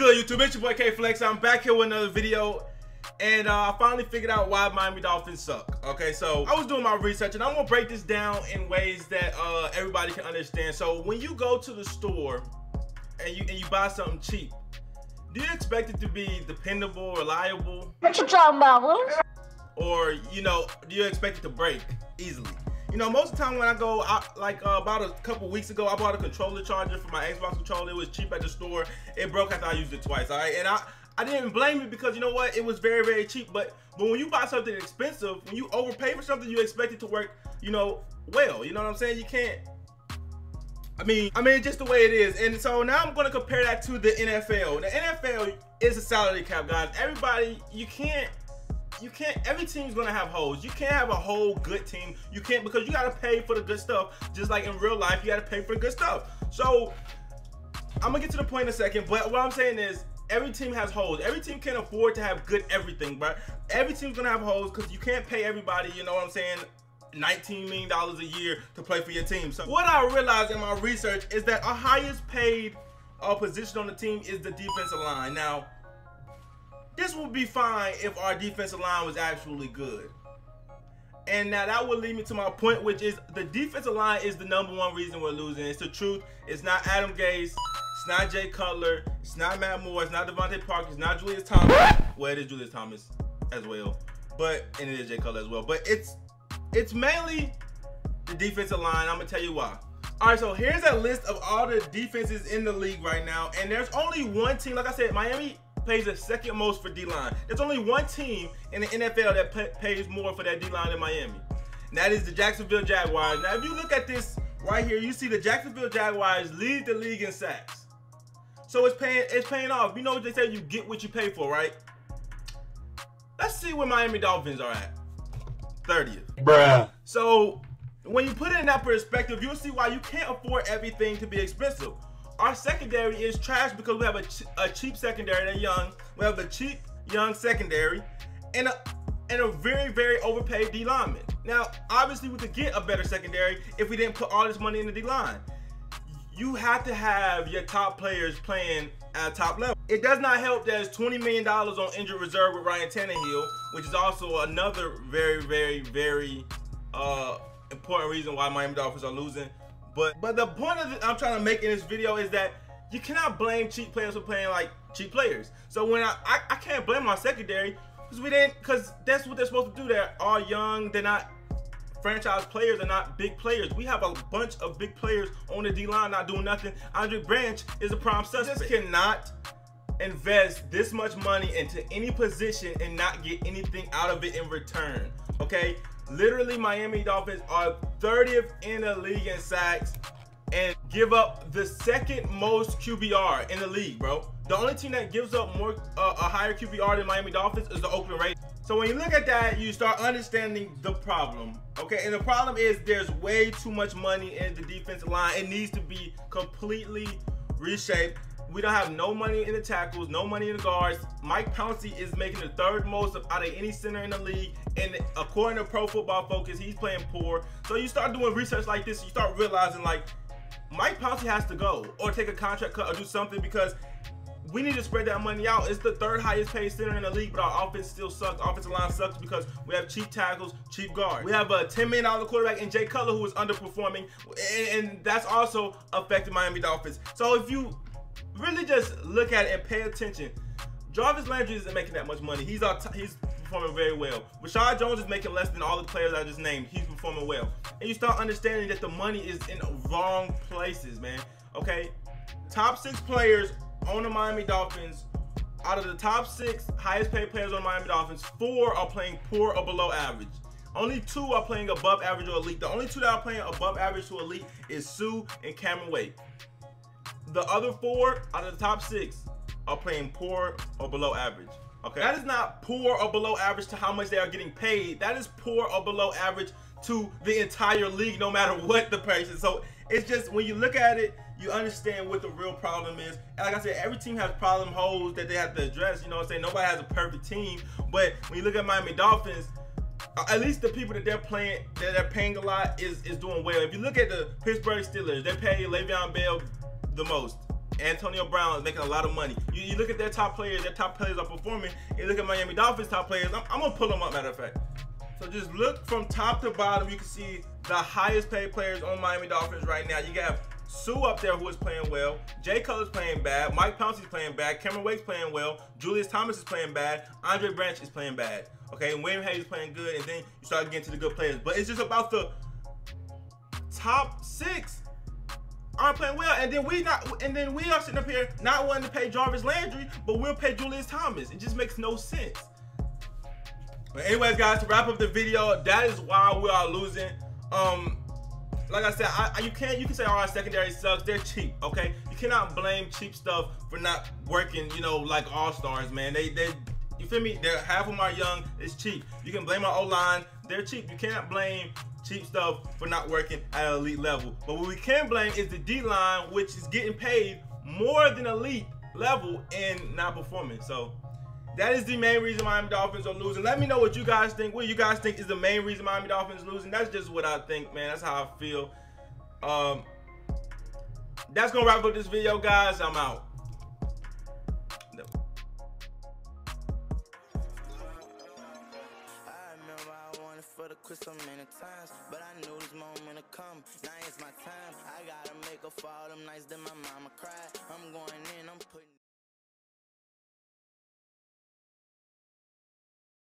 good, YouTube? It's your boy KFLeXin. I'm back here with another video, and I finally figured out why Miami Dolphins suck. Okay, so I was doing my research, and I'm gonna break this down in ways that everybody can understand. So when you go to the store and you buy something cheap, do you expect it to be dependable, reliable? What you talking about, Willis? Or, you know, do you expect it to break easily? You know, most of the time when I go out, like about a couple weeks ago, I bought a controller charger for my Xbox controller. It was cheap at the store. It broke after I used it twice, all right? And I didn't blame it because, you know what, it was very, very cheap. But when you buy something expensive, when you overpay for something, you expect it to work, you know, well. You know what I'm saying? You can't. I mean, it's just the way it is. And so now I'm going to compare that to the NFL. The NFL is a salary cap, guys. Everybody, you can't, every team's gonna have holes. You can't have a whole good team. You can't, because you gotta pay for the good stuff. Just like in real life, you gotta pay for the good stuff. So I'm gonna get to the point in a second, but what I'm saying is every team has holes. Every team can't afford to have good everything, but every team's gonna have holes because you can't pay everybody, you know what I'm saying, $19 million a year to play for your team. So what I realized in my research is that our highest paid position on the team is the defensive line. Now, this would be fine if our defensive line was actually good. And now that would lead me to my point, which is the defensive line is the #1 reason we're losing. It's the truth. It's not Adam Gase. It's not Jay Cutler. It's not Matt Moore. It's not Devante Parker. It's not Julius Thomas. Well, it is Julius Thomas as well. And it is Jay Cutler as well. But it's mainly the defensive line. I'm going to tell you why. All right, so here's a list of all the defenses in the league right now. And there's only one team. Like I said, Miami pays the second most for D-line. There's only one team in the NFL that pays more for that D-line than Miami. And that is the Jacksonville Jaguars. Now, if you look at this right here, you see the Jacksonville Jaguars lead the league in sacks. So it's paying off. You know what they say, you get what you pay for, right? Let's see where Miami Dolphins are at. 30th. Bruh. So when you put it in that perspective, you'll see why you can't afford everything to be expensive. Our secondary is trash because we have a cheap secondary. They're young. We have a cheap, young secondary and a very, very overpaid D lineman. Now, obviously, we could get a better secondary if we didn't put all this money in the D line. You have to have your top players playing at a top level. It does not help that there's $20 million on injured reserve with Ryan Tannehill, which is also another very, very, very important reason why Miami Dolphins are losing. But the point I'm trying to make in this video is that you cannot blame cheap players for playing like cheap players. So when I can't blame our secondary because that's what they're supposed to do. They're all young. They're not franchise players. They're not big players. We have a bunch of big players on the D-line not doing nothing. Andre Branch is a prime suspect. You just cannot invest this much money into any position and not get anything out of it in return, okay? Literally, Miami Dolphins are 30th in the league in sacks and give up the second most QBR in the league, bro. The only team that gives up more a higher QBR than Miami Dolphins is the Oakland Raiders. So when you look at that, you start understanding the problem, okay? And the problem is there's way too much money in the defensive line. It needs to be completely reshaped. We don't have no money in the tackles, no money in the guards. Mike Pouncey is making the third most out of any center in the league. And according to Pro Football Focus, he's playing poor. So you start doing research like this, you start realizing like Mike Pouncey has to go or take a contract cut or do something because we need to spread that money out. It's the third highest paid center in the league, but our offense still sucks. Offensive line sucks because we have cheap tackles, cheap guards. We have a $10 million quarterback in Jay Cutler who is underperforming, and that's also affecting Miami Dolphins. So if you really just look at it and pay attention, Jarvis Landry isn't making that much money. He's performing very well. Rashad Jones is making less than all the players I just named. He's performing well. And you start understanding that the money is in wrong places, man. Okay? Top 6 players on the Miami Dolphins, out of the top 6 highest paid players on the Miami Dolphins, 4 are playing poor or below average. Only 2 are playing above average or elite. The only 2 that are playing above average to elite is Sue and Cameron Wake. The other 4 out of the top 6 are playing poor or below average. Okay, that is not poor or below average to how much they are getting paid. That is poor or below average to the entire league, no matter what the price is. So it's just, when you look at it, you understand what the real problem is. And like I said, every team has problem holes that they have to address. You know what I'm saying? Nobody has a perfect team. But when you look at Miami Dolphins, at least the people that they're paying a lot is doing well. If you look at the Pittsburgh Steelers, they pay Le'Veon Bell the most. Antonio Brown is making a lot of money. You look at their top players are performing. You look at Miami Dolphins top players, I'm gonna pull them up, matter of fact. So just look from top to bottom, you can see the highest paid players on Miami Dolphins right now. You got Sue up there who is playing well. Jay Cutler's playing bad. Mike Pouncey's playing bad. Cameron Wake's playing well. Julius Thomas is playing bad. Andre Branch is playing bad. Okay, and William Hayes is playing good, and then you start getting to the good players. But it's just about the top 6 aren't playing well, and then we are sitting up here not wanting to pay Jarvis Landry, but we'll pay Julius Thomas. It just makes no sense. But anyways, guys, to wrap up the video, that is why we are losing. Like I said, you can say, our secondary sucks. They're cheap, okay? You cannot blame cheap stuff for not working, you know, like all-stars, man. You feel me? Half of them are young. It's cheap. You can blame our O-line. They're cheap. You cannot blame cheap stuff for not working at an elite level. But what we can blame is the D-line, which is getting paid more than elite level and not performing. So that is the main reason Miami Dolphins are losing. Let me know what you guys think. What you guys think is the main reason Miami Dolphins are losing? That's just what I think, man. That's how I feel. That's gonna wrap up this video, guys. I'm out. For the quit so many times, but I knew this moment to come. Now it's my time. I gotta make a fall them nights that my mama cried. I'm going in, I'm putting